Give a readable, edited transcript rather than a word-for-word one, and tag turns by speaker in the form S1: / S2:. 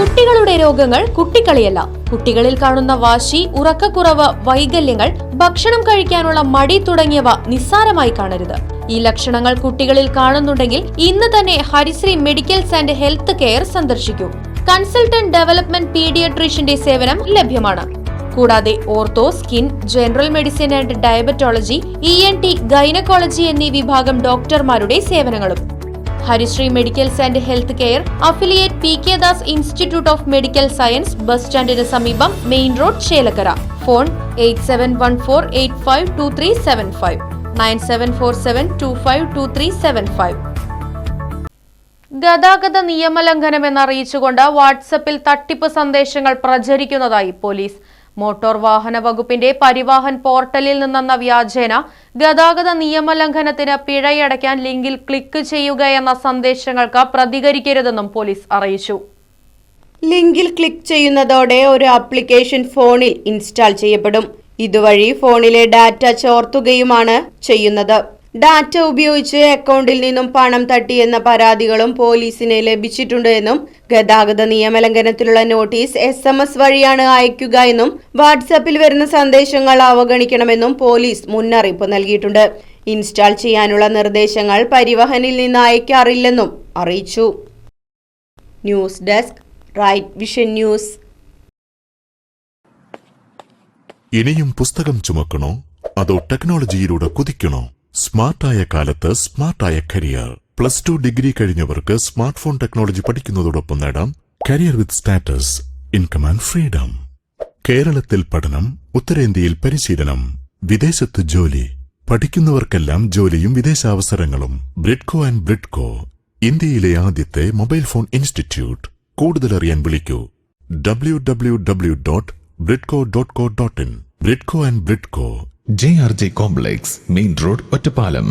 S1: കുട്ടികളുടെ രോഗങ്ങൾ കുട്ടിക്കളിയല്ല. കുട്ടികളിൽ കാണുന്ന വാശി, ഉറക്കക്കുറവ്, വൈകല്യങ്ങൾ, ഭക്ഷണം കഴിക്കാനുള്ള മടി തുടങ്ങിയവ നിസ്സാരമായി കാണരുത്. ഈ ലക്ഷണങ്ങൾ കുട്ടികളിൽ കാണുന്നുണ്ടെങ്കിൽ ഇന്ന് തന്നെ Harisree medicals and health care സന്ദർശിക്കൂ. കൺസൾട്ടന്റ് ഡെവലപ്മെന്റ് പീഡിയാട്രീഷ്യന്റെ സേവനം ലഭ്യമാണ്. കൂടാതെ ortho, skin, general medicine and diabetology, ENT, gynaecology എന്നീ വിഭാഗം ഡോക്ടർമാരുടെ സേവനങ്ങളും. Harisree medicals and health care, affiliate PK Das institute of medical science, bus സ്റ്റാൻഡിന് സമീപം, മെയിൻ റോഡ്, ചേലക്കര. ഫോൺ 8714852375 9747252375. ഗതാഗത നിയമലംഘനമെന്നറിയിച്ചുകൊണ്ട് വാട്സപ്പിൽ തട്ടിപ്പ് സന്ദേശങ്ങൾ പ്രചരിക്കുന്നതായി പോലീസ്. മോട്ടോർ വാഹന വകുപ്പിന്റെ പരിവാഹൻ പോർട്ടലിൽ നിന്നെന്ന വ്യാജേന ഗതാഗത നിയമലംഘനത്തിന് പിഴയടയ്ക്കാൻ ലിങ്കിൽ ക്ലിക്ക് ചെയ്യുക എന്ന സന്ദേശങ്ങൾക്ക് പ്രതികരിക്കരുതെന്നും പോലീസ് അറിയിച്ചു.
S2: ലിങ്കിൽ ക്ലിക്ക് ചെയ്യുന്നതോടെ ഒരു ആപ്ലിക്കേഷൻ ഫോണിൽ ഇൻസ്റ്റാൾ ചെയ്യപ്പെടും. ഇതുവഴി ഫോണിലെ ഡാറ്റ ചോർത്തുകയുമാണ് ചെയ്യുന്നത്. ഡാറ്റ ഉപയോഗിച്ച് അക്കൗണ്ടിൽ നിന്നും പണം തട്ടിയെന്ന പരാതികളും പോലീസിന് ലഭിച്ചിട്ടുണ്ട് എന്നും ഗതാഗത നിയമലംഘനത്തിലുള്ള നോട്ടീസ് SMS വഴിയാണ് അയക്കുക എന്നും വാട്സാപ്പിൽ വരുന്ന സന്ദേശങ്ങൾ അവഗണിക്കണമെന്നും പോലീസ് മുന്നറിയിപ്പ് നൽകിയിട്ടുണ്ട്. ഇൻസ്റ്റാൾ ചെയ്യാനുള്ള നിർദ്ദേശങ്ങൾ പരിവഹനിൽ നിന്ന് അയക്കാറില്ലെന്നും അറിയിച്ചു. News desk, Right Vision news.
S3: ഇനിയും പുസ്തകം ചുമക്കണോ അതോ ടെക്നോളജിയിലൂടെ കുതിക്കണോ? സ്മാർട്ടായ കാലത്ത് സ്മാർട്ടായ കരിയർ. +2 ഡിഗ്രി കഴിഞ്ഞവർക്ക് സ്മാർട്ട് ഫോൺ ടെക്നോളജി പഠിക്കുന്നതോടൊപ്പം നേടാം career with status, income and freedom. കേരളത്തിൽ പഠനം, ഉത്തരേന്ത്യയിൽ പരിശീലനം, വിദേശത്ത് ജോലി. പഠിക്കുന്നവർക്കെല്ലാം ജോലിയും വിദേശാവസരങ്ങളും. ബ്രിഡ്കോ ആൻഡ് ബ്രിഡ്കോ, ഇന്ത്യയിലെ ആദ്യത്തെ മൊബൈൽ ഫോൺ ഇൻസ്റ്റിറ്റ്യൂട്ട്. കൂടുതലറിയാൻ വിളിക്കൂ www.bridco.co.in. Bridco and Bridco,
S4: JRJ complex, main road, Ottapalam.